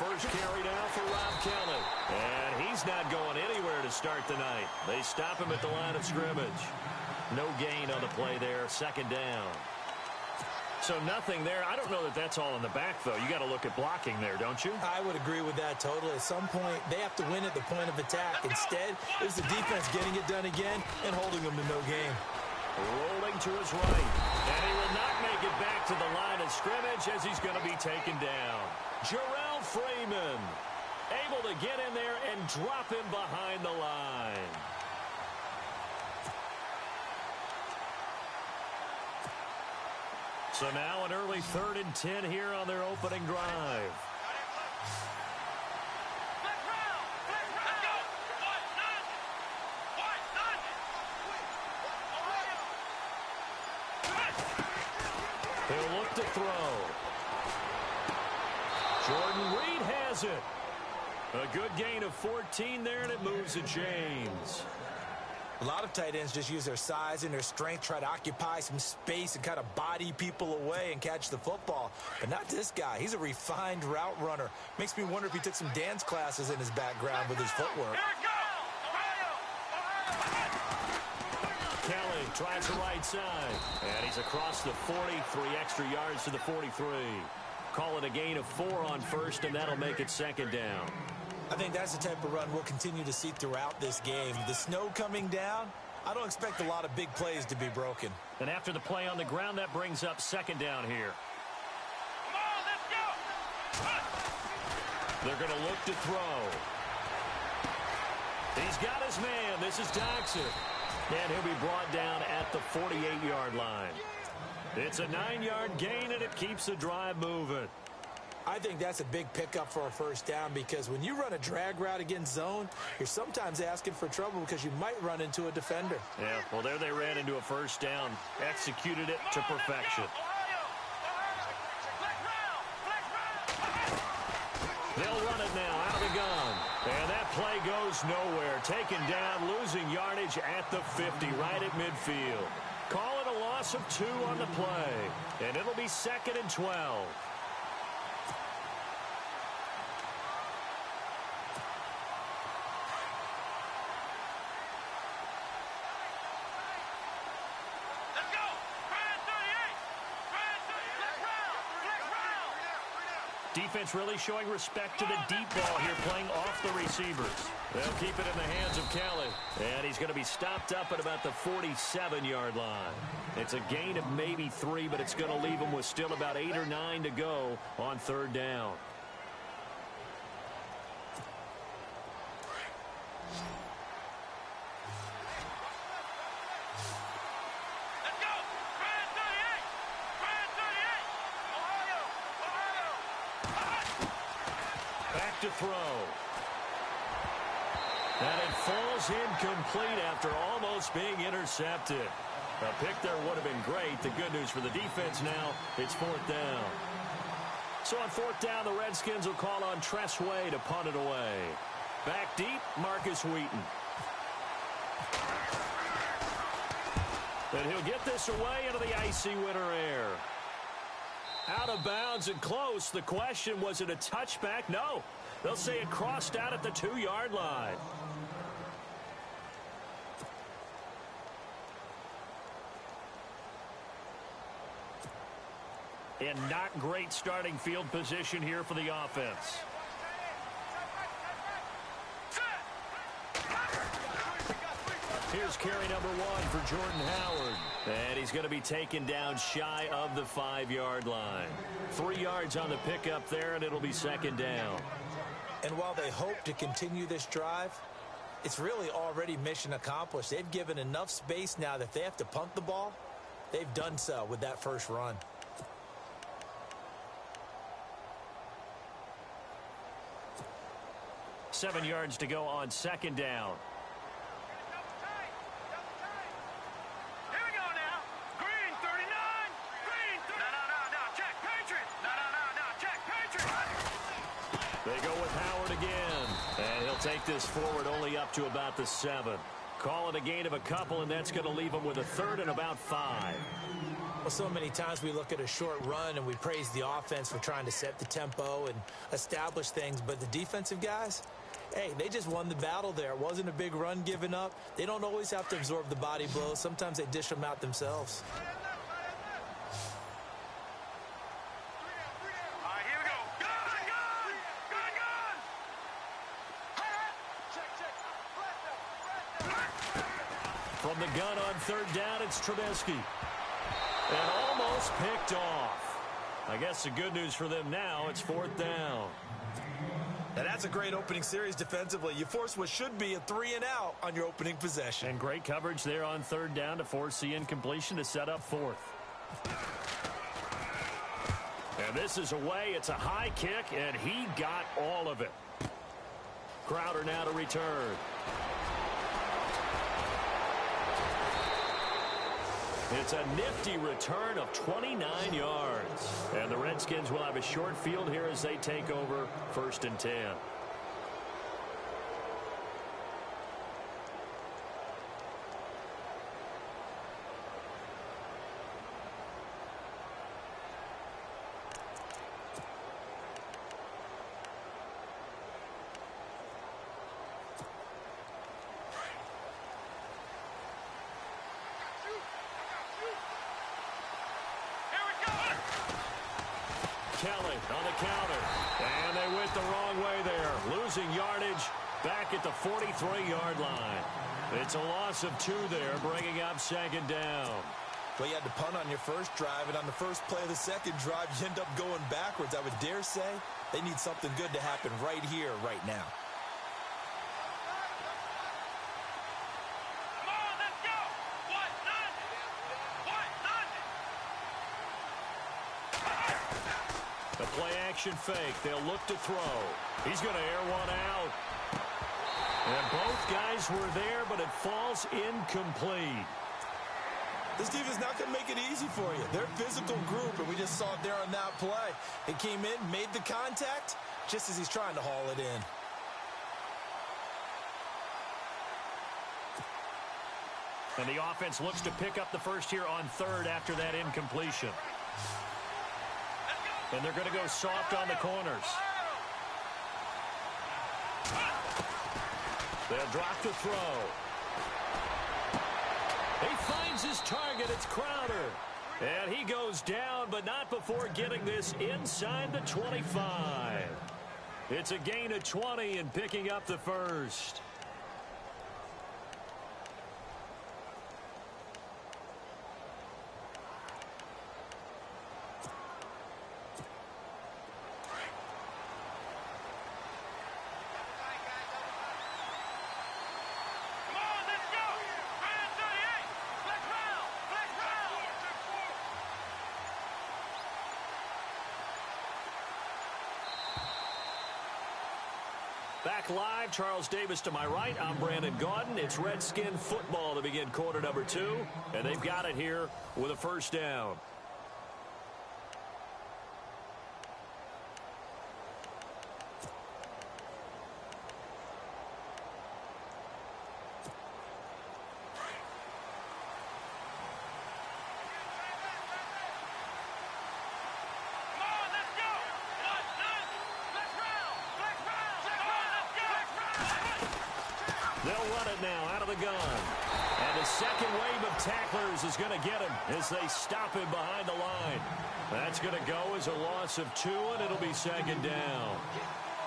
first carry now for Rob Kelly. And he's not going anywhere to start the night. They stop him at the line of scrimmage. No gain on the play there, second down. So nothing there. I don't know that that's all in the back, though. You got to look at blocking there, don't you? I would agree with that totally. At some point, they have to win at the point of attack. Instead, it's the defense getting it done again and holding them to no gain. Rolling to his right. And he will not make it back to the line of scrimmage as he's going to be taken down. Jarrell Freeman able to get in there and drop him behind the line. So now an early 3rd and 10 here on their opening drive. He'll look to throw. Jordan Reed has it. A good gain of 14 there, and it moves to James. A lot of tight ends just use their size and their strength, try to occupy some space and kind of body people away and catch the football. But not this guy. He's a refined route runner. Makes me wonder if he took some dance classes in his background with his footwork. Kelly tries the right side. And he's across the 40, 3 extra yards to the 43. Call it a gain of 4 on first, and that'll make it second down. I think that's the type of run we'll continue to see throughout this game. The snow coming down, I don't expect a lot of big plays to be broken. And after the play on the ground, that brings up second down here. Come on, let's go! They're going to look to throw. He's got his man. This is Doxson. And he'll be brought down at the 48-yard line. It's a 9-yard gain, and it keeps the drive moving. I think that's a big pickup for a first down because when you run a drag route against zone, you're sometimes asking for trouble because you might run into a defender. Yeah, well, there they ran into a first down, executed it to perfection. They'll run it now out of the gun. And that play goes nowhere. Taken down, losing yardage at the 50, right at midfield. Call it a loss of 2 on the play. And it'll be 2nd and 12. Defense really showing respect to the deep ball here, playing off the receivers. They'll keep it in the hands of Kelly. And he's going to be stopped up at about the 47-yard line. It's a gain of maybe 3, but it's going to leave him with still about 8 or 9 to go on 3rd down. To throw. And it falls incomplete after almost being intercepted. A pick there would have been great. The good news for the defense now, it's 4th down. So on 4th down, the Redskins will call on Tress Way to punt it away. Back deep, Marcus Wheaton. And he'll get this away into the icy winter air. Out of bounds and close. The question, was it a touchback? No. They'll say it crossed out at the 2-yard line. And not great starting field position here for the offense. Here's carry number 1 for Jordan Howard. And he's going to be taken down shy of the 5-yard line. 3 yards on the pickup there, and it'll be 2nd down. And while they hope to continue this drive, it's really already mission accomplished. They've given enough space now that if they have to punt the ball, they've done so with that first run. Seven yards to go on 2nd down. They go with Howard again. And he'll take this forward only up to about the 7. Call it a gain of a couple, and that's going to leave him with a 3rd and about 5. Well, so many times we look at a short run and we praise the offense for trying to set the tempo and establish things, but the defensive guys, hey, they just won the battle there. It wasn't a big run given up. They don't always have to absorb the body blows. Sometimes they dish them out themselves. All right, here we go. Gun, gun, gun, gun. From the gun on third down, it's Trubisky. And almost picked off. I guess the good news for them now, it's fourth down. Now that's a great opening series defensively. You force what should be a 3-and-out on your opening possession. And great coverage there on third down to force the incompletion to set up fourth. And this is away. It's a high kick, and he got all of it. Crowder now to return. It's a nifty return of 29 yards. And the Redskins will have a short field here as they take over 1st and 10. Kelly on the counter. And they went the wrong way there. Losing yardage back at the 43-yard line. It's a loss of 2 there, bringing up 2nd down. Well, you had to punt on your first drive, and on the first play of the second drive, you end up going backwards. I would dare say they need something good to happen right here, right now. Come on, let's go. What? Nothing. What? Nothing. The play-action fake. They'll look to throw. He's going to air one out. And both guys were there, but it falls incomplete. This defense not going to make it easy for you. They're a physical group, and we just saw it there on that play. He came in, made the contact, just as he's trying to haul it in. And the offense looks to pick up the first here on third after that incompletion. And they're going to go soft on the corners. They'll drop the throw. He finds his target. It's Crowder. And he goes down, but not before getting this inside the 25. It's a gain of 20 and picking up the first. Back live, Charles Davis to my right. I'm Brandon Gaudin. It's Redskin football to begin quarter number 2. And they've got it here with a first down. They'll run it now out of the gun. And the second wave of tacklers is going to get him as they stop him behind the line. That's going to go as a loss of 2, and it'll be 2nd down.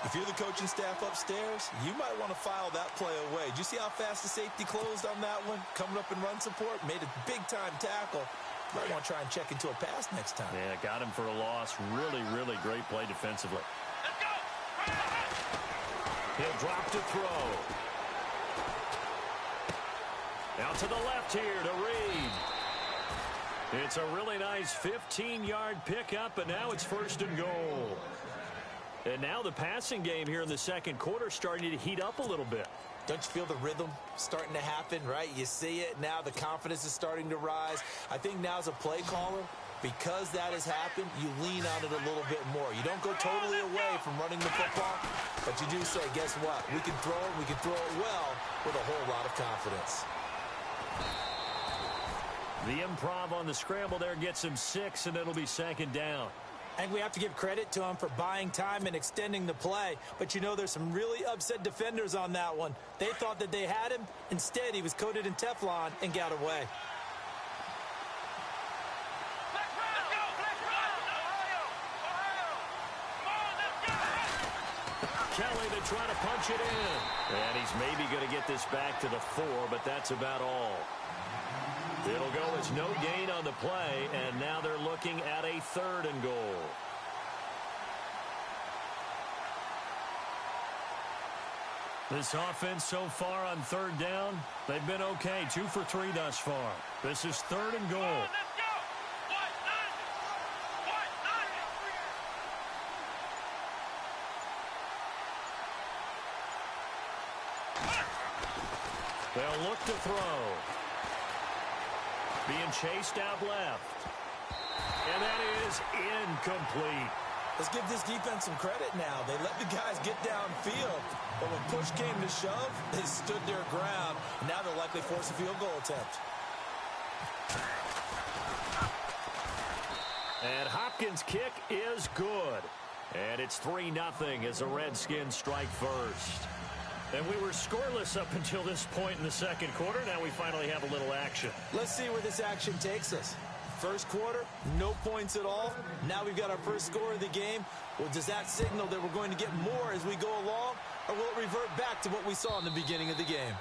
If you're the coaching staff upstairs, you might want to file that play away. Did you see how fast the safety closed on that one? Coming up in run support, made a big-time tackle. Might want to try and check into a pass next time. Yeah, got him for a loss. Really, really great play defensively. Let's go. He'll drop to throw. Out to the left here to Reed. It's a really nice 15-yard pickup, and now it's 1st and goal. And now the passing game here in the second quarter starting to heat up a little bit. Don't you feel the rhythm starting to happen, right? You see it now. The confidence is starting to rise. I think now as a play caller, because that has happened, you lean on it a little bit more. You don't go totally away from running the football, but you do say, guess what? We can throw it well with a whole lot of confidence. The improv on the scramble there gets him 6, and it'll be second down. I think we have to give credit to him for buying time and extending the play. But, you know, there's some really upset defenders on that one. They thought that they had him. Instead, he was coated in Teflon and got away. Kelly to try to punch it in. And he's maybe going to get this back to the 4, but that's about all. It'll go as no gain on the play, and now they're looking at a 3rd and goal. This offense so far on 3rd down, they've been okay. 2 for 3 thus far. This is 3rd and goal. They'll look to throw. Being chased out left. And that is incomplete. Let's give this defense some credit now. They let the guys get downfield. But when push came to shove, they stood their ground. And now they'll likely force a field goal attempt. And Hopkins' kick is good. And it's 3-0 as the Redskins strike first. And we were scoreless up until this point in the second quarter. Now we finally have a little action. Let's see where this action takes us. First quarter, no points at all. Now we've got our first score of the game. Well, does that signal that we're going to get more as we go along? Or will it revert back to what we saw in the beginning of the game?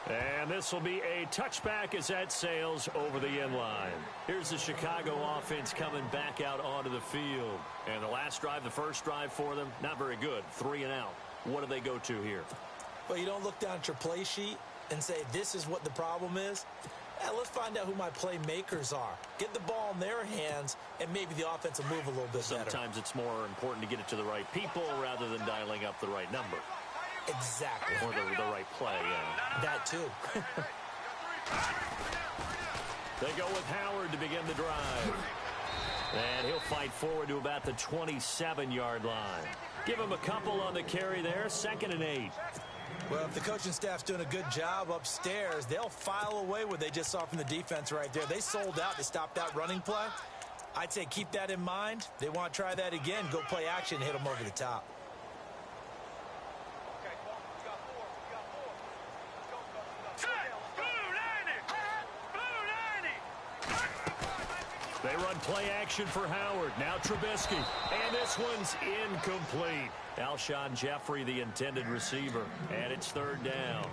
And this will be a touchback as that sails over the end line. Here's the Chicago offense coming back out onto the field. And the last drive, the first drive for them, not very good. 3 and out. What do they go to here? Well, you don't look down at your play sheet and say, this is what the problem is. Let's find out who my playmakers are. Get the ball in their hands, and maybe the offense will move a little bit better. Sometimes it's more important to get it to the right people rather than dialing up the right number. Exactly. Or the right play, yeah. That too. They go with Howard to begin the drive. And he'll fight forward to about the 27-yard line. Give him a couple on the carry there, 2nd and 8. Well, if the coaching staff's doing a good job upstairs, they'll file away what they just saw from the defense right there. They sold out to stop that running play. I'd say keep that in mind. They want to try that again. Go play action, hit them over the top. They run play action for Howard. Now Trubisky. And this one's incomplete. Alshon Jeffrey, the intended receiver. And it's 3rd down.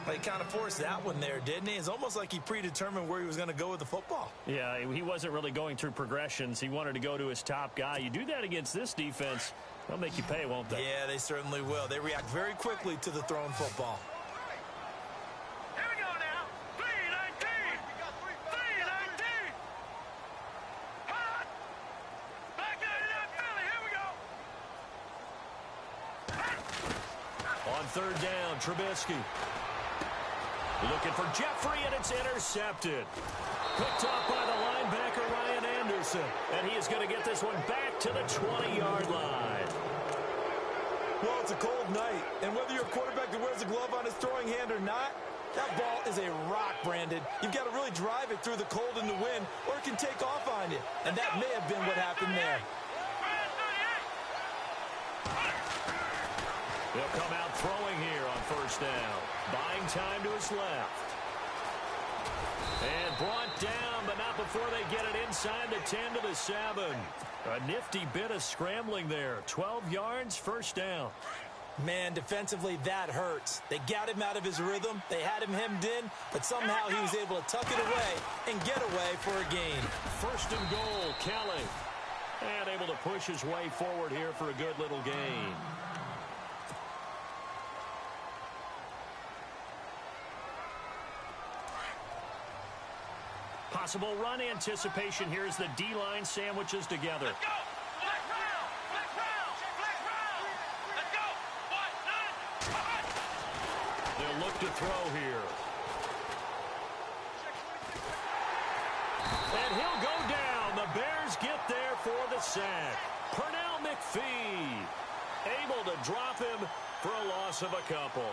Well, he kind of forced that one there, didn't he? It's almost like he predetermined where he was going to go with the football. Yeah, he wasn't really going through progressions. He wanted to go to his top guy. You do that against this defense, they'll make you pay, won't they? Yeah, they certainly will. They react very quickly to the thrown football. On 3rd down, Trubisky. Looking for Jeffrey, and it's intercepted. Picked off by the linebacker, Ryan Anderson. And he is going to get this one back to the 20-yard line. Well, it's a cold night, and whether you're a quarterback that wears a glove on his throwing hand or not, that ball is a rock, Brandon. You've got to really drive it through the cold and the wind, or it can take off on you. And that may have been what happened there. They'll come out throwing here on 1st down. Buying time to his left. And brought down, but not before they get it inside the 10 to the 7. A nifty bit of scrambling there. 12 yards, 1st down. Man, defensively, that hurts. They got him out of his rhythm. They had him hemmed in, but somehow he was able to tuck it away and get away for a gain. 1st and goal, Kelly. And able to push his way forward here for a good little gain. Possible run anticipation here as the D-line sandwiches together. Let's go! Black round! Black round! Black round! Let's go! 1, 9, They'll look to throw here. And he'll go down. The Bears get there for the sack. Pernell McPhee able to drop him for a loss of a couple.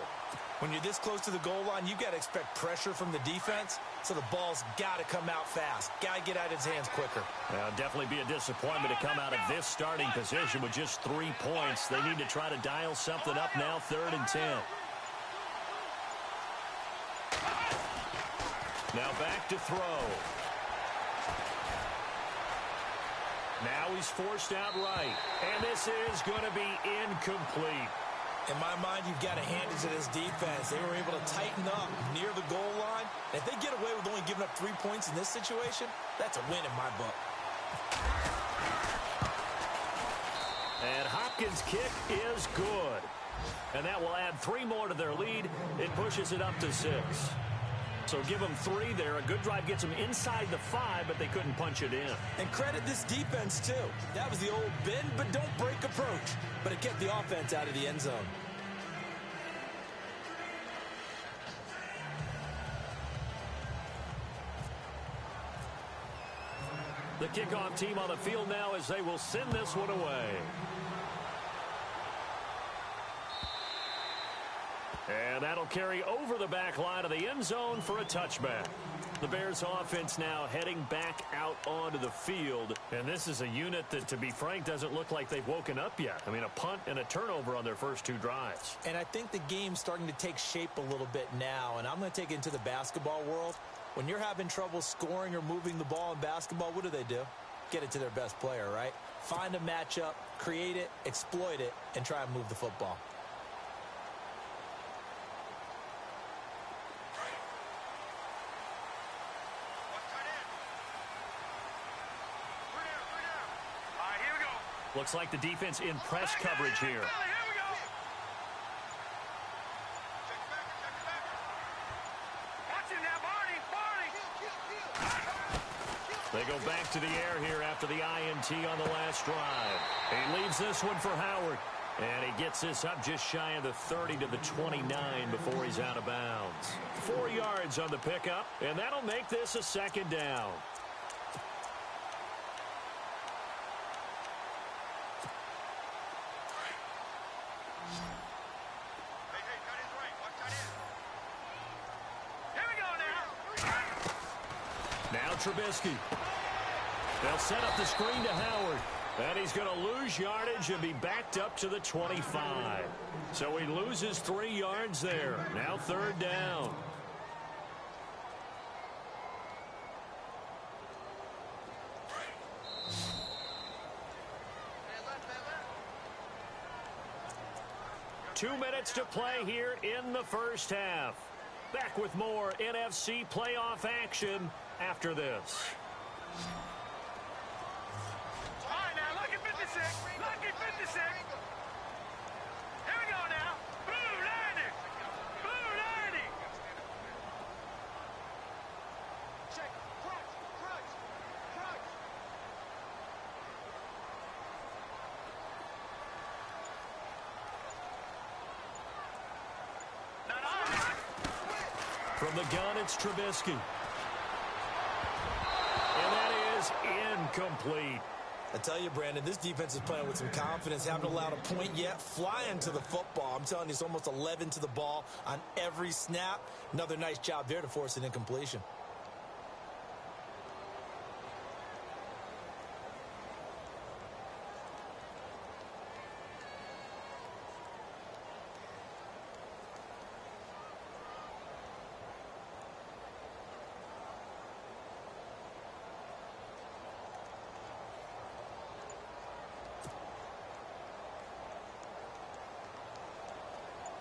When you're this close to the goal line, you've got to expect pressure from the defense, so the ball's got to come out fast. Got to get out of his hands quicker. Definitely be a disappointment to come out of this starting position with just 3 points. They need to try to dial something up now, 3rd and 10. Now back to throw. Now he's forced out right. And this is going to be incomplete. In my mind, you've got to hand it to this defense. They were able to tighten up near the goal line. And if they get away with only giving up 3 points in this situation, that's a win in my book. And Hopkins' kick is good. And that will add 3 more to their lead. It pushes it up to 6. So give them 3 there. A good drive gets them inside the 5, but they couldn't punch it in. And credit this defense, too. That was the old bend but don't break approach. But it kept the offense out of the end zone. The kickoff team on the field now as they will send this one away. And that'll carry over the back line of the end zone for a touchback. The Bears offense now heading back out onto the field. And this is a unit that, to be frank, doesn't look like they've woken up yet. I mean, a punt and a turnover on their first 2 drives. And I think the game's starting to take shape a little bit now. And I'm going to take it into the basketball world. When you're having trouble scoring or moving the ball in basketball, what do? Get it to their best player, right? Find a matchup, create it, exploit it, and try and move the football. Looks like the defense in press coverage here. They go back to the air here after the INT on the last drive. He leaves this one for Howard. And he gets this up just shy of the 30 to the 29 before he's out of bounds. 4 yards on the pickup, and that'll make this a 2nd down. Trubisky. They'll set up the screen to Howard. And he's going to lose yardage and be backed up to the 25. So he loses 3 yards there. Now 3rd down. Two minutes to play here in the first half. Back with more NFC playoff action after this. All right, now, look at 56. Look at 56. Here we go now. Blue 90. Blue 90. Check. Crunch. Crunch. Crunch. From the gun, it's Trubisky. Incomplete. I tell you, Brandon, this defense is playing with some confidence. Haven't allowed a point yet. Flying to the football. I'm telling you, it's almost 11 to the ball on every snap. Another nice job there to force an incompletion.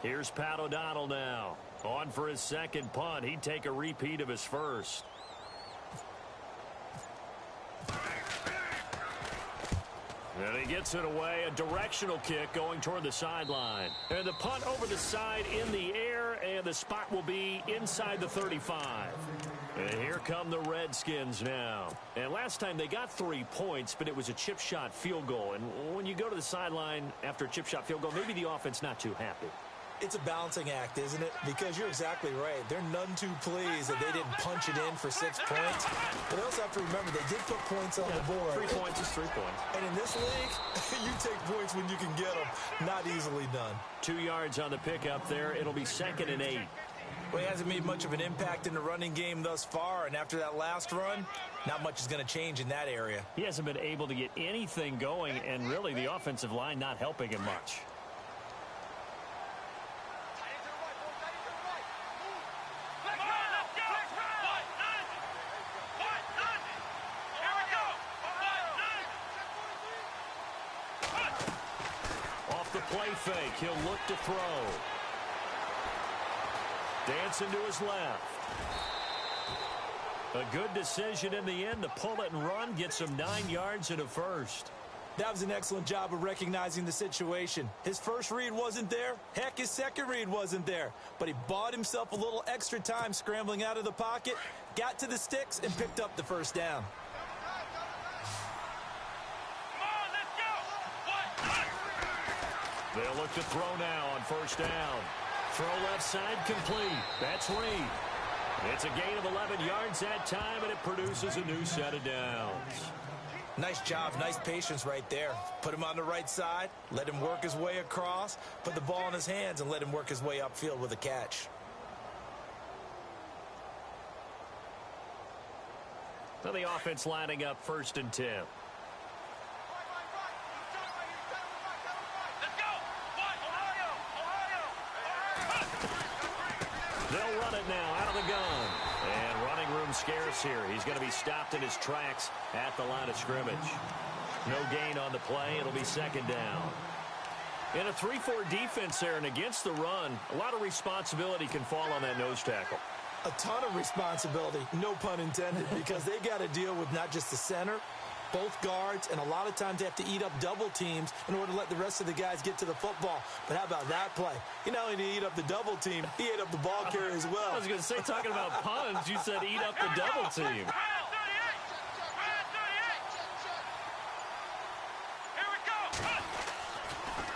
Here's Pat O'Donnell now. On for his 2nd punt. He'd take a repeat of his first. And he gets it away. A directional kick going toward the sideline. And the punt over the side in the air, and the spot will be inside the 35. And here come the Redskins now. And last time they got 3 points, but it was a chip shot field goal. And when you go to the sideline after a chip shot field goal, maybe the offense not too happy. It's a balancing act, isn't it? Because you're exactly right. They're none too pleased that they didn't punch it in for 6 points. But they also have to remember they did put points on the board. 3 points is 3 points. And in this league, you take points when you can get them. Not easily done. 2 yards on the pickup there. It'll be 2nd and 8. Well, he hasn't made much of an impact in the running game thus far, and after that last run, not much is going to change in that area. He hasn't been able to get anything going, and really the offensive line not helping him much. Off the play fake, he'll look to throw. Dancing to his left. A good decision in the end to pull it and run. Gets him 9 yards and a first. That was an excellent job of recognizing the situation. His first read wasn't there. Heck, his second read wasn't there. But he bought himself a little extra time scrambling out of the pocket, got to the sticks, and picked up the first down. They'll look to throw now on first down. Throw left side complete. That's Reed. It's a gain of 11 yards that time, and it produces a new set of downs. Nice job, nice patience right there. Put him on the right side, let him work his way across, put the ball in his hands, and let him work his way upfield with a catch. Now the offense lining up 1st and 10. They'll run it now out of the gun. And running room scarce here. He's going to be stopped in his tracks at the line of scrimmage. No gain on the play. It'll be 2nd down. In a 3-4 defense there and against the run, a lot of responsibility can fall on that nose tackle. A ton of responsibility, no pun intended, because they got to deal with not just the center, both guards, and a lot of times they have to eat up double teams in order to let the rest of the guys get to the football. But how about that play? He not only did he eat up the double team, he ate up the ball carrier as well. I was going to say, talking about puns, you said eat up the double team.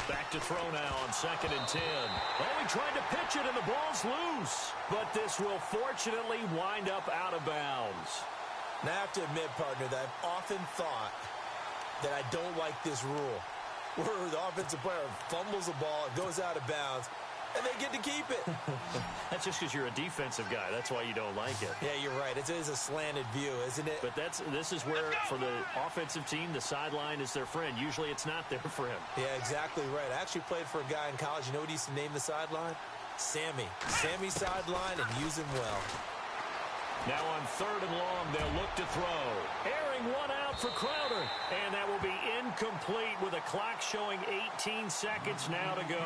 Back to throw now on 2nd and 10. Oh, he tried to pitch it, and the ball's loose. But this will fortunately wind up out of bounds. Now, I have to admit, partner, that I've often thought that I don't like this rule, where the offensive player fumbles the ball, it goes out of bounds, and they get to keep it. That's just because you're a defensive guy. That's why you don't like it. Yeah, you're right. It is a slanted view, isn't it? But this is where, for the offensive team, the sideline is their friend. Usually it's not there for him. Yeah, exactly right. I actually played for a guy in college. You know what he used to name the sideline? Sammy. Sammy's sideline, and use him well. Now on 3rd and long, they'll look to throw. Airing one out for Crowder. And that will be incomplete with a clock showing 18 seconds now to go.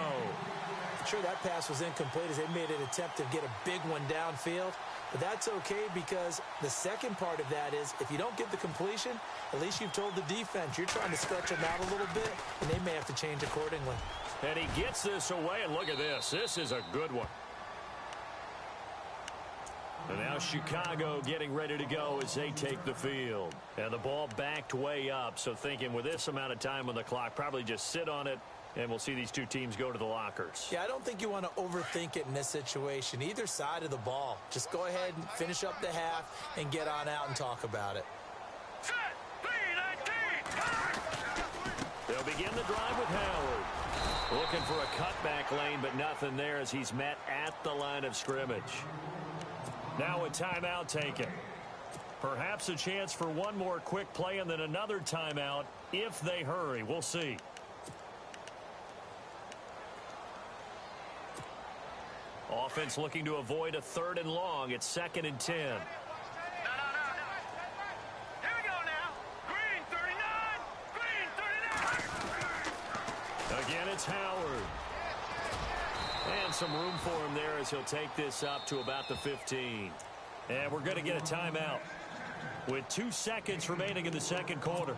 Sure, that pass was incomplete as they made an attempt to get a big one downfield. But that's okay because the second part of that is if you don't get the completion, at least you've told the defense you're trying to stretch them out a little bit, and they may have to change accordingly. And he gets this away, and look at this. This is a good one. And now Chicago getting ready to go as they take the field. And the ball backed way up, so thinking with this amount of time on the clock, probably just sit on it, and we'll see these two teams go to the lockers. Yeah, I don't think you want to overthink it in this situation. Either side of the ball. Just go ahead and finish up the half and get on out and talk about it. They'll begin the drive with Howard. Looking for a cutback lane, but nothing there as he's met at the line of scrimmage. Now a timeout taken. Perhaps a chance for one more quick play and then another timeout if they hurry. We'll see. Offense looking to avoid a 3rd and long. It's 2nd and 10. Here we go now. Green 39. Green 39. Again, it's Howard. And some room for him there as he'll take this up to about the 15. And we're going to get a timeout with 2 seconds remaining in the second quarter.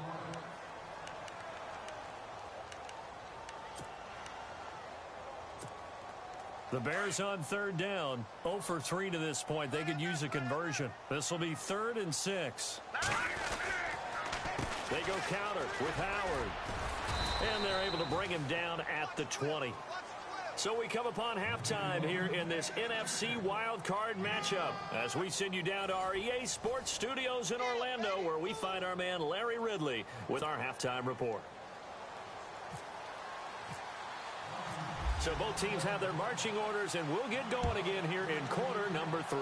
The Bears on 3rd down, 0 for 3 to this point. They could use a conversion. This will be 3rd and 6. They go counter with Howard. And they're able to bring him down at the 20. So we come upon halftime here in this NFC wildcard matchup as we send you down to our EA Sports studios in Orlando where we find our man Larry Ridley with our halftime report. So both teams have their marching orders, and we'll get going again here in quarter number 3.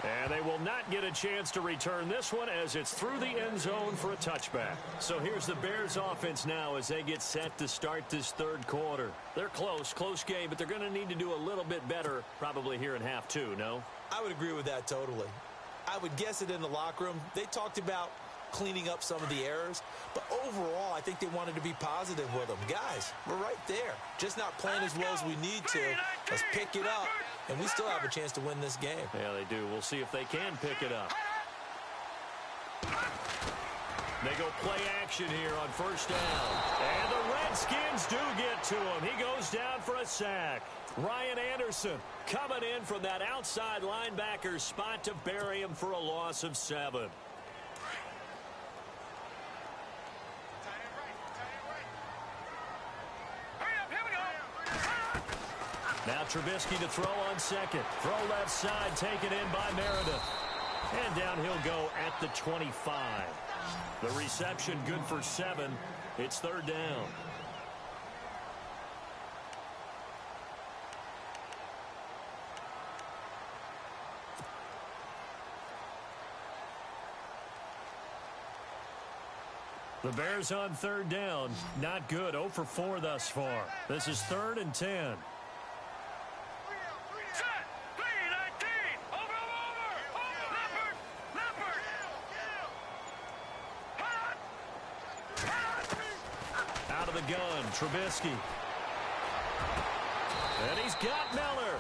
And they will not get a chance to return this one as it's through the end zone for a touchback. So here's the Bears offense now as they get set to start this third quarter. They're close game, but they're going to need to do a little bit better probably here in half 2, no? I would agree with that totally. I would guess it in the locker room. They talked about cleaning up some of the errors, but overall I think they wanted to be positive with them. Guys, we're right there. Just not playing as well as we need to. Let's pick it up, and we still have a chance to win this game. Yeah, they do. We'll see if they can pick it up. They go play action here on first down. And the Redskins do get to him. He goes down for a sack. Ryan Anderson coming in from that outside linebacker spot to bury him for a loss of 7. Now Trubisky to throw on second. Throw left side, taken in by Meredith. And down he'll go at the 25. The reception good for 7. It's third down. The Bears on third down. Not good. 0 for 4 thus far. This is 3rd and 10. Out of the gun, Trubisky. And he's got Miller.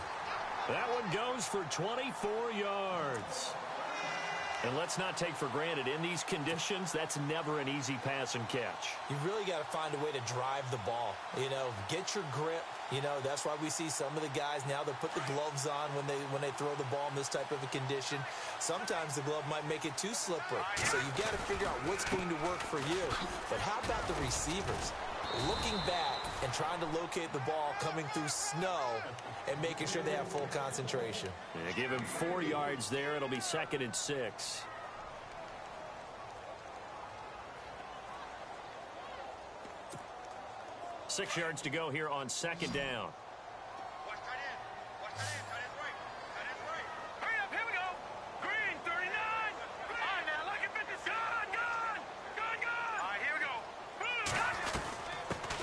That one goes for 24 yards. And let's not take for granted, in these conditions, that's never an easy pass and catch. You really got to find a way to drive the ball. You know, get your grip. You know, that's why we see some of the guys now, they'll put the gloves on when they throw the ball in this type of a condition. Sometimes the glove might make it too slippery. So you've got to figure out what's going to work for you. But how about the receivers? Looking back and trying to locate the ball coming through snow and making sure they have full concentration. Yeah, give him 4 yards there. It'll be 2nd and 6. Six yards to go here on second down.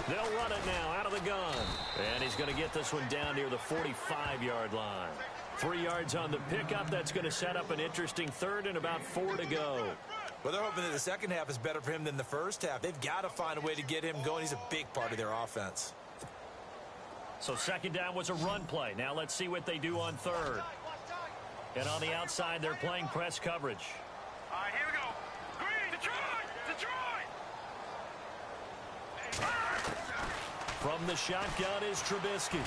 They'll run it now out of the gun. And he's going to get this one down near the 45-yard line. 3 yards on the pickup. That's going to set up an interesting 3rd and about 4 to go. Well, they're hoping that the second half is better for him than the first half. They've got to find a way to get him going. He's a big part of their offense. So second down was a run play. Now let's see what they do on 3rd. And on the outside, they're playing press coverage. All right, here we go. Green, Detroit! From the shotgun is Trubisky.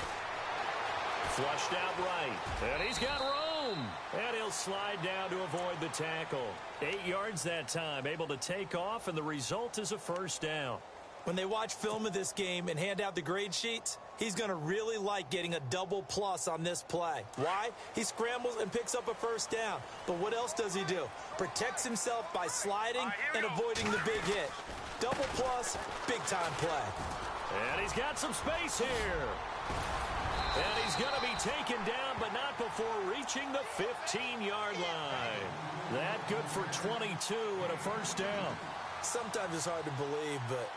Flushed out right. And he's got room. And he'll slide down to avoid the tackle. 8 yards that time. Able to take off, and the result is a first down. When they watch film of this game and hand out the grade sheets, he's going to really like getting a double plus on this play. Why? He scrambles and picks up a first down. But what else does he do? Protects himself by sliding and avoiding the big hit. Double plus, big-time play. And he's got some space here. And he's going to be taken down, but not before reaching the 15-yard line. That good for 22 and a first down. Sometimes it's hard to believe, but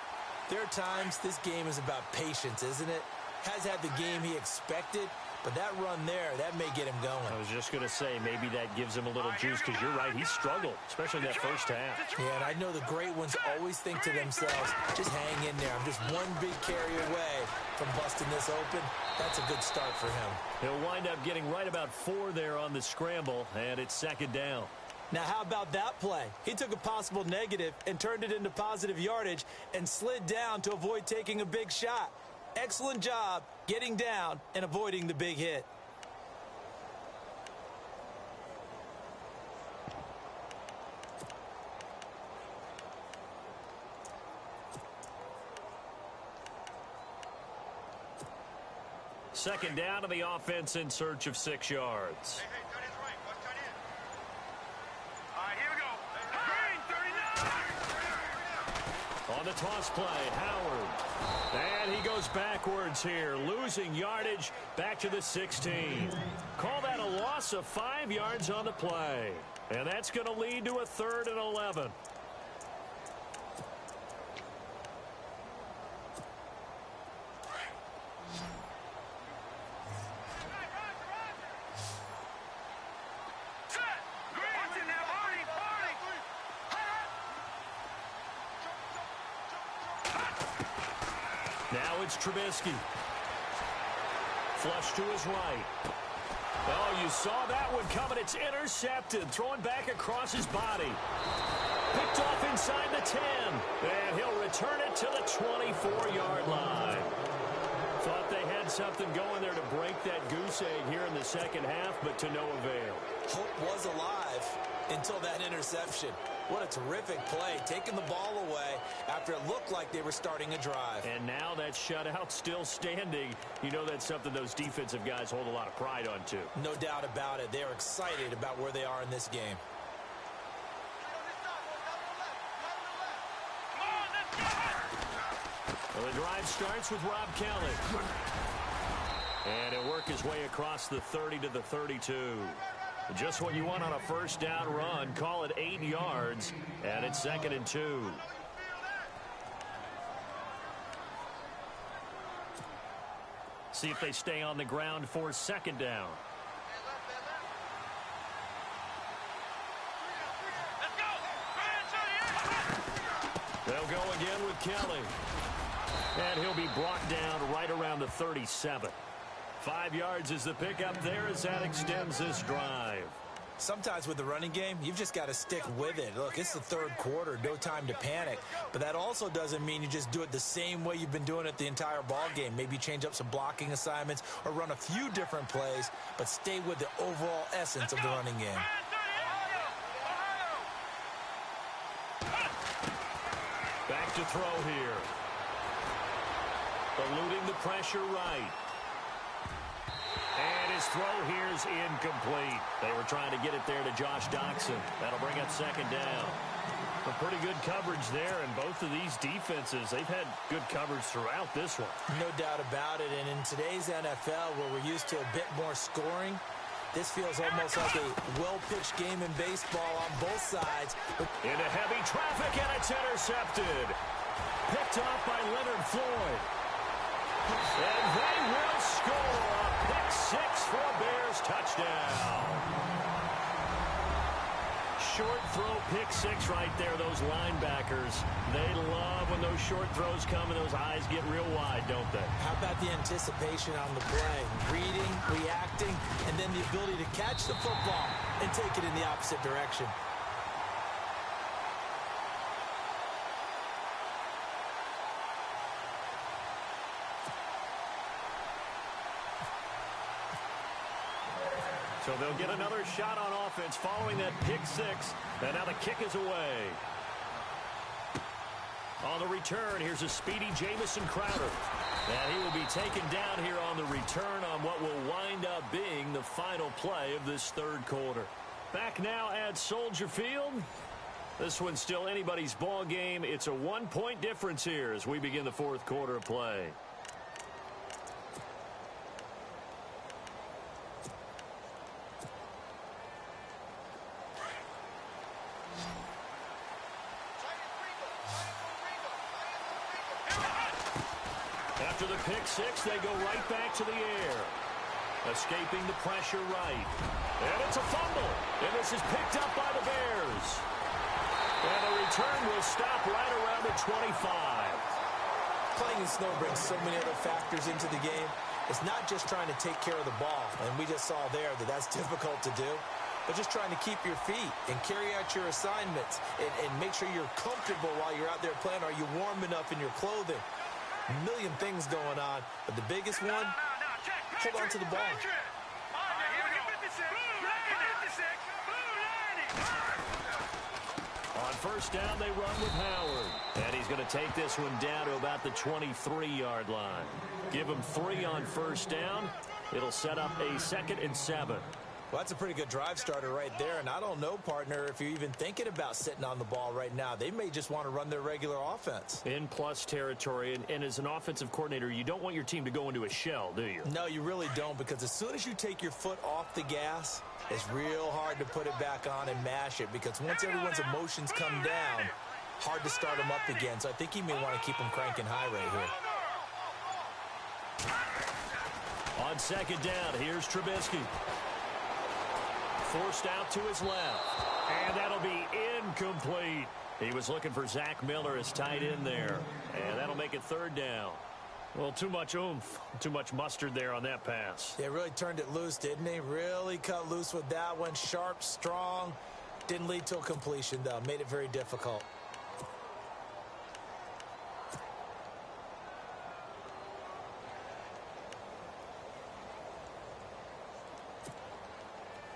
there are times this game is about patience, isn't it? Has had the game he expected, but that run there, that may get him going. I was just going to say, maybe that gives him a little juice, because you're right, he struggled, especially that first half. Yeah, and I know the great ones always think to themselves, just hang in there. I'm just one big carry away from busting this open. That's a good start for him. He'll wind up getting right about 4 there on the scramble, and it's second down. Now, how about that play? He took a possible negative and turned it into positive yardage and slid down to avoid taking a big shot. Excellent job getting down and avoiding the big hit. Second down to the offense in search of 6 yards. Hey, tight end's right. One tight end. All right, here we go. Green, 39! On the toss play, Howard. And he goes backwards here, losing yardage back to the 16. Call that a loss of 5 yards on the play. And that's going to lead to a 3rd and 11. Now it's Trubisky. Flush to his right. Oh, you saw that one coming. It's intercepted. Throwing back across his body. Picked off inside the 10. And he'll return it to the 24-yard line. Thought they had something going there to break that goose egg here in the second half, but to no avail. Hope was alive until that interception. What a terrific play, taking the ball away after it looked like they were starting a drive. And now that shutout still standing. You know that's something those defensive guys hold a lot of pride on, too. No doubt about it. They are excited about where they are in this game. Well, the drive starts with Rob Kelly. And he'll work his way across the 30 to the 32. Just what you want on a first down run. Call it 8 yards, and it's 2nd and 2. See if they stay on the ground for 2nd down. They'll go again with Kelly. And he'll be brought down right around the 37. 5 yards is the pickup there as that extends this drive. Sometimes with the running game, you've just got to stick with it. Look, it's the 3rd quarter, no time to panic. But that also doesn't mean you just do it the same way you've been doing it the entire ball game. Maybe change up some blocking assignments or run a few different plays, but stay with the overall essence of the running game. Back to throw here. Eluding the pressure right. And his throw here is incomplete. They were trying to get it there to Josh Doxson. That'll bring up 2nd down. A pretty good coverage there, and both of these defenses, they've had good coverage throughout this one. No doubt about it, and in today's NFL, where we're used to a bit more scoring, this feels almost like a well-pitched game in baseball on both sides. Into heavy traffic, and it's intercepted. Picked off by Leonard Floyd. And they will score a pick 6 for a Bears touchdown. Short throw pick 6 right there, those linebackers. They love when those short throws come and those eyes get real wide, don't they? How about the anticipation on the play? Reading, reacting, and then the ability to catch the football and take it in the opposite direction. So they'll get another shot on offense following that pick 6. And now the kick is away. On the return, here's a speedy Jamison Crowder. And he will be taken down here on the return on what will wind up being the final play of this 3rd quarter. Back now at Soldier Field. This one's still anybody's ball game. It's a 1-point difference here as we begin the 4th quarter of play. After the pick 6, they go right back to the air. Escaping the pressure right. And it's a fumble. And this is picked up by the Bears. And the return will stop right around the 25. Playing in snow brings so many other factors into the game. It's not just trying to take care of the ball, and we just saw there that that's difficult to do, but just trying to keep your feet and carry out your assignments and make sure you're comfortable while you're out there playing. Are you warm enough in your clothing? A million things going on, but the biggest one, hold on to the ball. On On first down, they run with Howard. And he's going to take this one down to about the 23-yard line. Give him 3 on first down. It'll set up a 2nd and 7. Well, that's a pretty good drive starter right there. And I don't know, partner, if you're even thinking about sitting on the ball right now. They may just want to run their regular offense. In plus territory. And as an offensive coordinator, you don't want your team to go into a shell, do you? No, you really don't, because as soon as you take your foot off the gas, it's real hard to put it back on and mash it, because once everyone's emotions come down, hard to start them up again. So I think he may want to keep them cranking high right here. On second down, here's Trubisky. Forced out to his left. And that'll be incomplete. He was looking for Zach Miller as tight end there. And that'll make it 3rd down. Well, too much oomph, too much mustard there on that pass. They really turned it loose, didn't they? Really cut loose with that one. Sharp, strong. Didn't lead to a completion, though. Made it very difficult.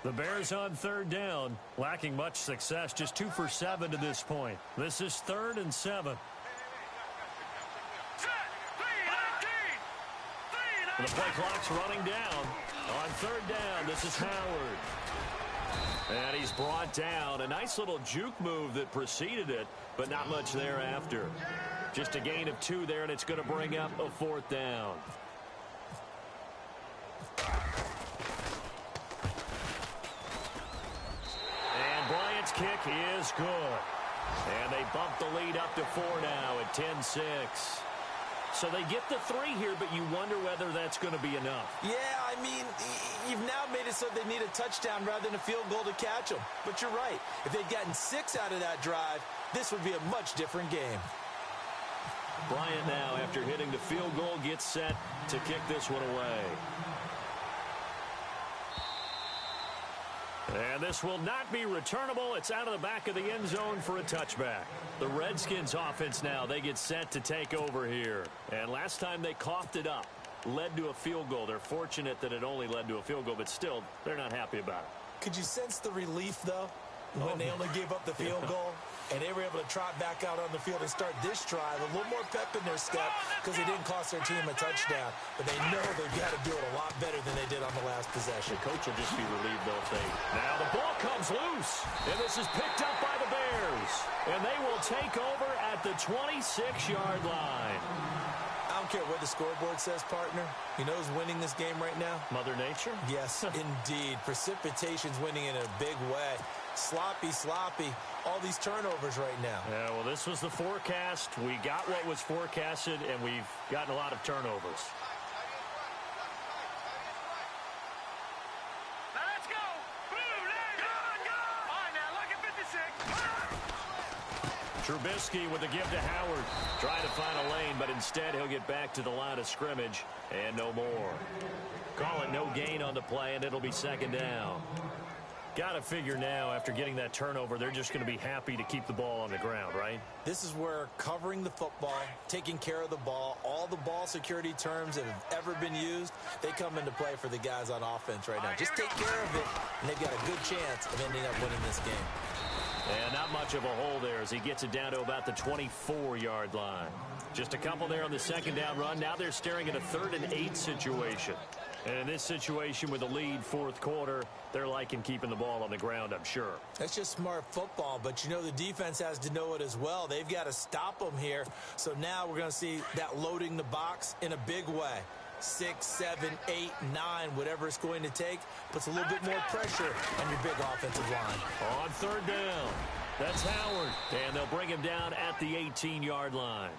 The Bears on 3rd down, lacking much success, just 2 for 7 to this point. This is 3rd and 7. The play clock's running down. On 3rd down, this is Howard. And he's brought down. A nice little juke move that preceded it, but not much thereafter. Just a gain of 2 there, and it's going to bring up a 4th down. Bryant's kick is good. And they bump the lead up to 4 now at 10-6. So they get the 3 here, but you wonder whether that's going to be enough. Yeah, I mean, you've now made it so they need a touchdown rather than a field goal to catch them. But you're right. If they'd gotten 6 out of that drive, this would be a much different game. Bryant now, after hitting the field goal, gets set to kick this one away. And this will not be returnable. It's out of the back of the end zone for a touchback. The Redskins offense now, they get set to take over here. And last time they coughed it up, led to a field goal. They're fortunate that it only led to a field goal, but still, they're not happy about it. Could you sense the relief, though, when they only gave up the field goal? And they were able to trot back out on the field and start this drive. A little more pep in their step because they didn't cost their team a touchdown. But they know they've got to do it a lot better than they did on the last possession. The coach will just be relieved, though, if they... Now the ball comes loose. And this is picked up by the Bears. And they will take over at the 26-yard line. I don't care what the scoreboard says, partner. You know who's winning this game right now? Mother Nature? Yes, indeed. Precipitation's winning in a big way. Sloppy, all these turnovers right now. Yeah, well, this was the forecast. We got what was forecasted, and we've gotten a lot of turnovers. Let's go. Blue leg. Go. All right, now, look at 56. Trubisky with the give to Howard. Trying to find a lane, but instead he'll get back to the line of scrimmage, and no more. Call it no gain on the play, and it'll be 2nd down. Got to figure now, after getting that turnover, they're just going to be happy to keep the ball on the ground, right? This is where covering the football, taking care of the ball, all the ball security terms that have ever been used, they come into play for the guys on offense right now. Just take care of it, and they've got a good chance of ending up winning this game. And not much of a hole there as he gets it down to about the 24-yard line. Just a couple there on the 2nd down run. Now they're staring at a 3rd and 8 situation. And in this situation with the lead 4th quarter, they're liking keeping the ball on the ground, I'm sure. That's just smart football, but you know the defense has to know it as well. They've got to stop them here. So now we're going to see that loading the box in a big way. 6, 7, 8, 9, whatever it's going to take, puts a little bit more pressure on your big offensive line. On 3rd down, that's Howard. And they'll bring him down at the 18-yard line.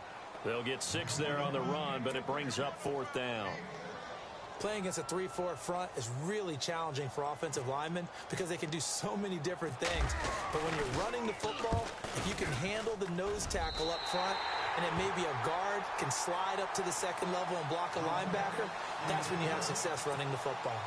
They'll get 6 there on the run, but it brings up 4th down. Playing against a 3-4 front is really challenging for offensive linemen because they can do so many different things. But when you're running the football, if you can handle the nose tackle up front, and then maybe a guard can slide up to the 2nd level and block a linebacker, that's when you have success running the football.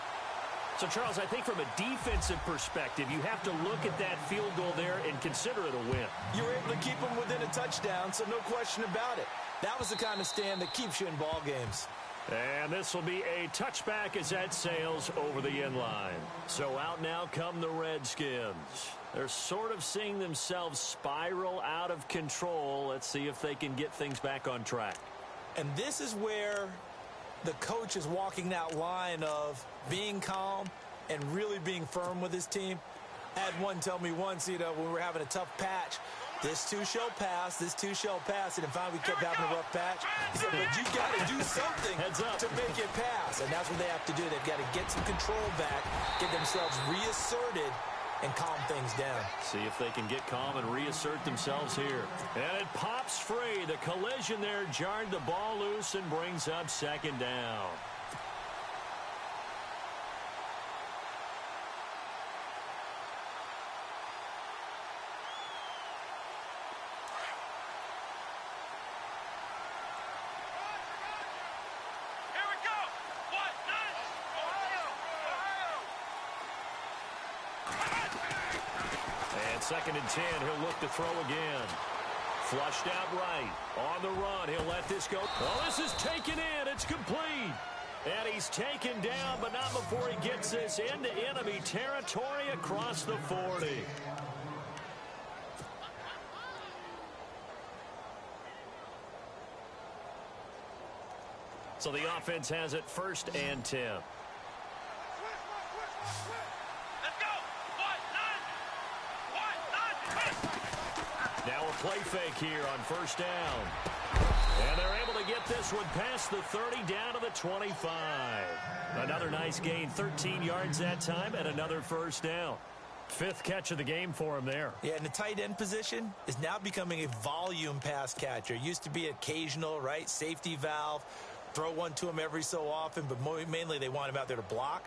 So, Charles, I think from a defensive perspective, you have to look at that field goal there and consider it a win. You were able to keep them within a touchdown, so no question about it. That was the kind of stand that keeps you in ball games. And this will be a touchback as that sails over the end line. So out now come the Redskins. They're sort of seeing themselves spiral out of control. Let's see if they can get things back on track. And this is where the coach is walking that line of being calm and really being firm with his team. I had one tell me once, when we were having a tough patch, this too shall pass, this too shall pass, and finally we kept having a rough patch. He said, but you got to do something to make it pass, and that's what they have to do. They've got to get some control back, get themselves reasserted, and calm things down. See if they can get calm and reassert themselves here. And it pops free. The collision there jarred the ball loose and brings up second down. Second and 10, he'll look to throw again. Flushed out right. On the run, he'll let this go. Oh, this is taken in. It's complete. And he's taken down, but not before he gets this into enemy territory across the 40. So the offense has it 1st and 10. Now a play fake here on 1st down. And they're able to get this one past the 30 down to the 25. Another nice gain, 13 yards that time, and another 1st down. 5th catch of the game for him there. Yeah, and the tight end position is now becoming a volume pass catcher. Used to be occasional, right? Safety valve. Throw one to him every so often, but mainly they want him out there to block.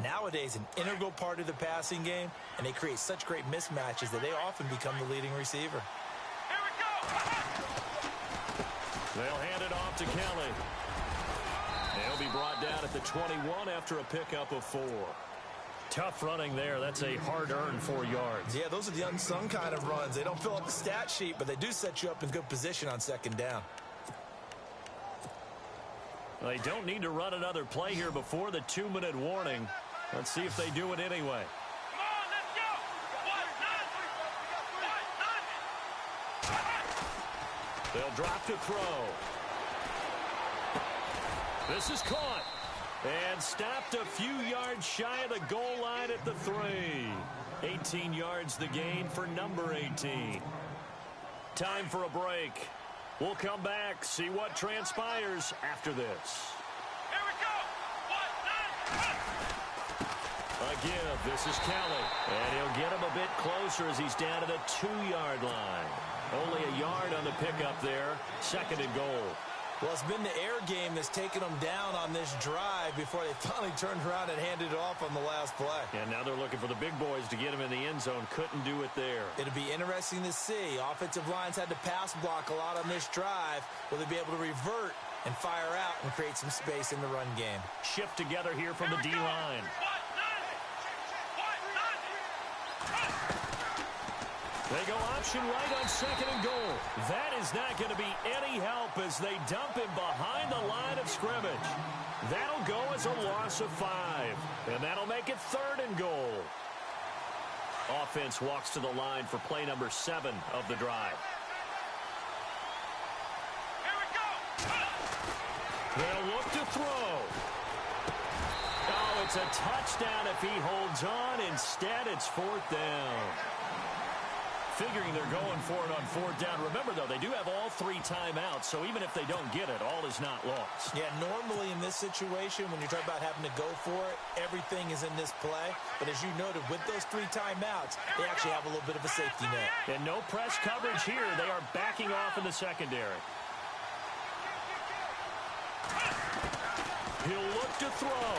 Nowadays, an integral part of the passing game, and they create such great mismatches that they often become the leading receiver. Here we go! They'll hand it off to Kelly. He'll be brought down at the 21 after a pickup of 4. Tough running there. That's a hard-earned 4 yards. Yeah, those are the unsung kind of runs. They don't fill up the stat sheet, but they do set you up in good position on 2nd down. They don't need to run another play here before the 2-minute warning. Let's see if they do it anyway. Come on, let's go! They'll drop to throw. This is caught. And stopped a few yards shy of the goal line at the 3. 18 yards the gain for number 18. Time for a break. We'll come back, see what transpires after this. Here we go! A give. This is Kelly. And he'll get him a bit closer as he's down to the 2-yard line. Only a yard on the pickup there. 2nd and goal. Well, it's been the air game that's taken them down on this drive before they finally turned around and handed it off on the last play. And now they're looking for the big boys to get him in the end zone. Couldn't do it there. It'll be interesting to see. Offensive lines had to pass block a lot on this drive. Will they be able to revert and fire out and create some space in the run game? Shift together here from the D-line. They go option right on 2nd and goal. That is not going to be any help as they dump him behind the line of scrimmage. That'll go as a loss of 5. And that'll make it 3rd and goal. Offense walks to the line for play number 7 of the drive. Here we go! They'll look to throw. Oh, it's a touchdown if he holds on. Instead, it's 4th down. Figuring they're going for it on 4th down. Remember, though, they do have all 3 timeouts, so even if they don't get it, all is not lost. Yeah, normally in this situation, when you're talking about having to go for it, everything is in this play. But as you noted, with those 3 timeouts, they actually have a little bit of a safety net. And no press coverage here. They are backing off in the secondary. He'll look to throw.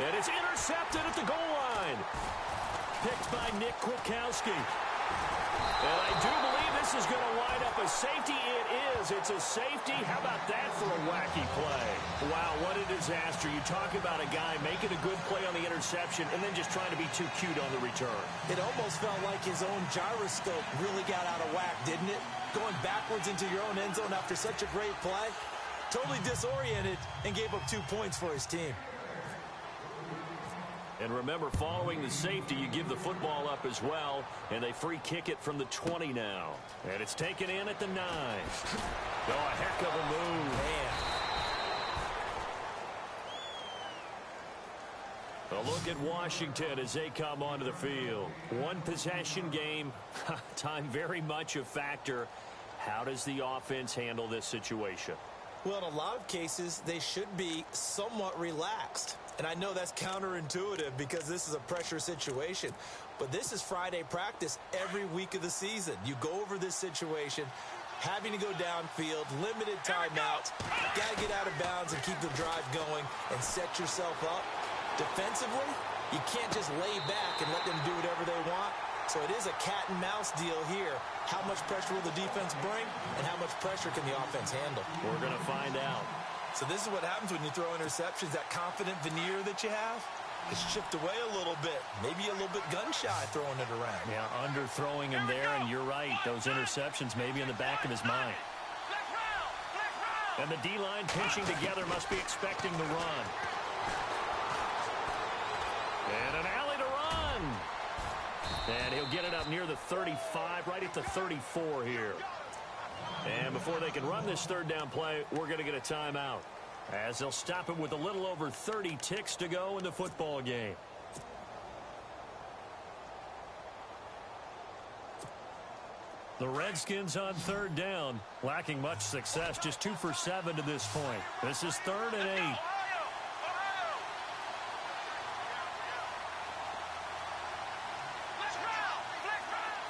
And it's intercepted at the goal line. Picked by Nick Kwiatkowski. And I do believe this is going to wind up a safety. It is. It's a safety. How about that for a wacky play? Wow, what a disaster. You talk about a guy making a good play on the interception and then just trying to be too cute on the return. It almost felt like his own gyroscope really got out of whack, didn't it? Going backwards into your own end zone after such a great play. Totally disoriented and gave up 2 points for his team. And remember, following the safety, you give the football up as well, and they free kick it from the 20 now. And it's taken in at the 9. Oh, a heck of a move. Man. A look at Washington as they come onto the field. One possession game. Time very much a factor. How does the offense handle this situation? Well, in a lot of cases, they should be somewhat relaxed. And I know that's counterintuitive because this is a pressure situation. But this is Friday practice every week of the season. You go over this situation, having to go downfield, limited timeouts, got to get out of bounds and keep the drive going and set yourself up. Defensively, you can't just lay back and let them do whatever they want. So it is a cat and mouse deal here. How much pressure will the defense bring and how much pressure can the offense handle? We're going to find out. So this is what happens when you throw interceptions. That confident veneer that you have is chipped away a little bit. Maybe a little bit gun-shy throwing it around. Yeah, underthrowing him there, and you're right. Those interceptions maybe in the back of his mind. And the D-line pinching together must be expecting the run. And an alley to run. And he'll get it up near the 35, right at the 34 here. And before they can run this third down play, we're going to get a timeout, as they'll stop it with a little over 30 ticks to go in the football game. The Redskins on third down, lacking much success, just 2 for 7 to this point. This is 3rd and 8.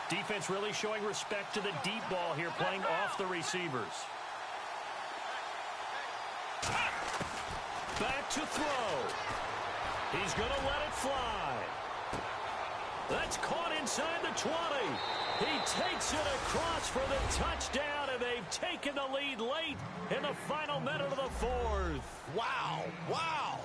Defense really showing respect to the deep ball here, playing off the receivers. Back to throw. He's going to let it fly. That's caught inside the 20. He takes it across for the touchdown, and they've taken the lead late in the final minute of the 4th. Wow, wow.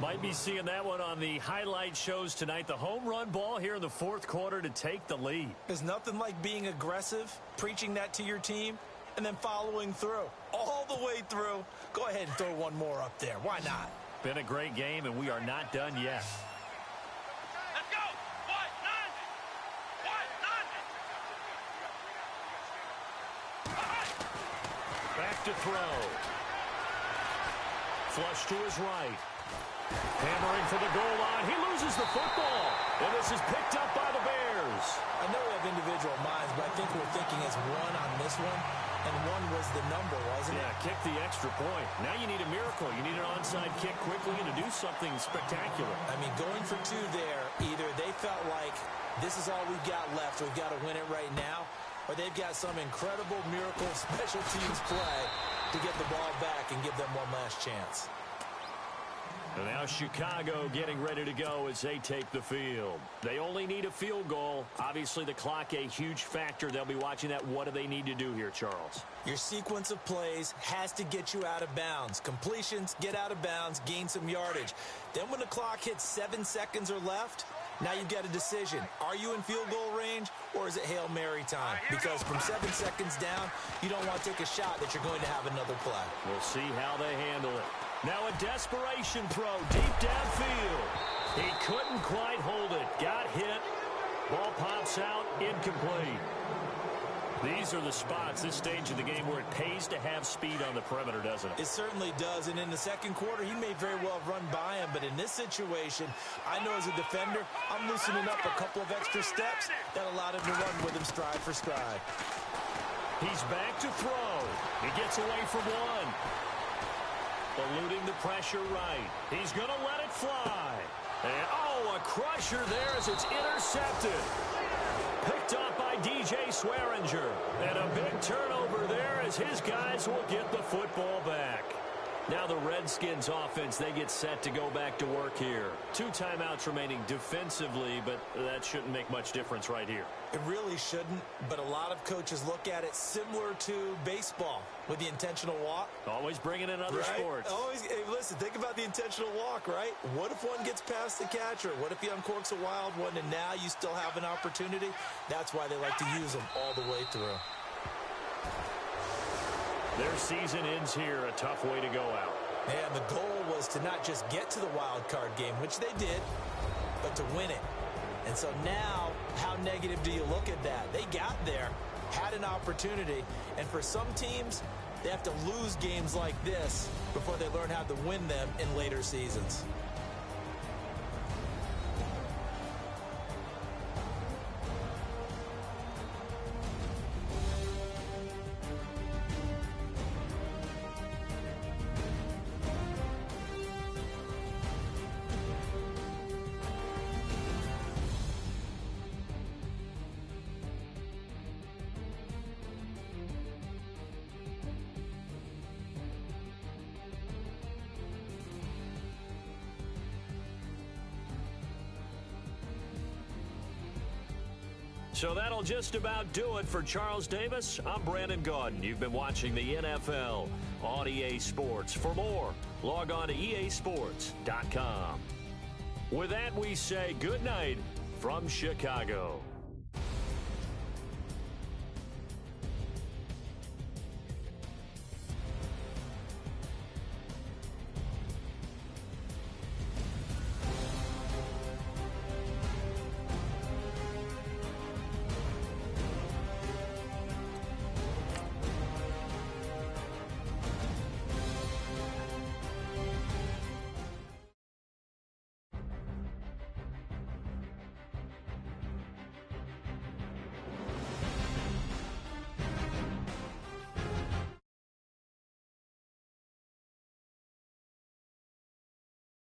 Might be seeing that one on the highlight shows tonight. The home run ball here in the 4th quarter to take the lead. There's nothing like being aggressive, preaching that to your team, and then following through. All the way through. Go ahead and throw one more up there. Why not? Been a great game, and we are not done yet. Let's go! What? None! What? None! Back to throw. Flush to his right. Hammering for the goal line. He loses the football. And this is picked up by the Bears. I know we have individual minds, but I think we're thinking as one on this one. And one was the number, wasn't it? Yeah, kick the extra point. Now you need a miracle. You need an onside kick quickly and to do something spectacular. I mean, going for 2 there, either they felt like this is all we've got left, we've got to win it right now, or they've got some incredible miracle special teams play to get the ball back and give them one last chance. And now Chicago getting ready to go as they take the field. They only need a field goal. Obviously, the clock a huge factor. They'll be watching that. What do they need to do here, Charles? Your sequence of plays has to get you out of bounds. Completions, get out of bounds, gain some yardage. Then when the clock hits 7 seconds or left, now you've got a decision. Are you in field goal range, or is it Hail Mary time? Because from 7 seconds down, you don't want to take a shot that you're going to have another play. We'll see how they handle it. Now a desperation throw deep downfield. He couldn't quite hold it. Got hit. Ball pops out. Incomplete. These are the spots, this stage of the game, where it pays to have speed on the perimeter, doesn't it? It certainly does. And in the second quarter, he may very well have run by him. But in this situation, I know as a defender, I'm loosening up a couple of extra steps that allowed him to run with him stride for stride. He's back to throw. He gets away from one. Eluding the pressure right. He's going to let it fly. And, oh, a crusher there as it's intercepted. Picked up by DJ Swearinger. And a big turnover there as his guys will get the football back. Now the Redskins offense, they get set to go back to work here. 2 timeouts remaining defensively, but that shouldn't make much difference right here. It really shouldn't, but a lot of coaches look at it similar to baseball with the intentional walk. Always bringing in other sports. Always, hey, listen, think about the intentional walk, right? What if one gets past the catcher? What if he uncorks a wild one and now you still have an opportunity? That's why they like to use them all the way through. Their season ends here, a tough way to go out. And the goal was to not just get to the wild card game, which they did, but to win it. And so now, how negative do you look at that? They got there, had an opportunity, and for some teams, they have to lose games like this before they learn how to win them in later seasons. So that'll just about do it for Charles Davis. I'm Brandon Gaudin. You've been watching the NFL on EA Sports. For more, log on to easports.com. With that, we say good night from Chicago.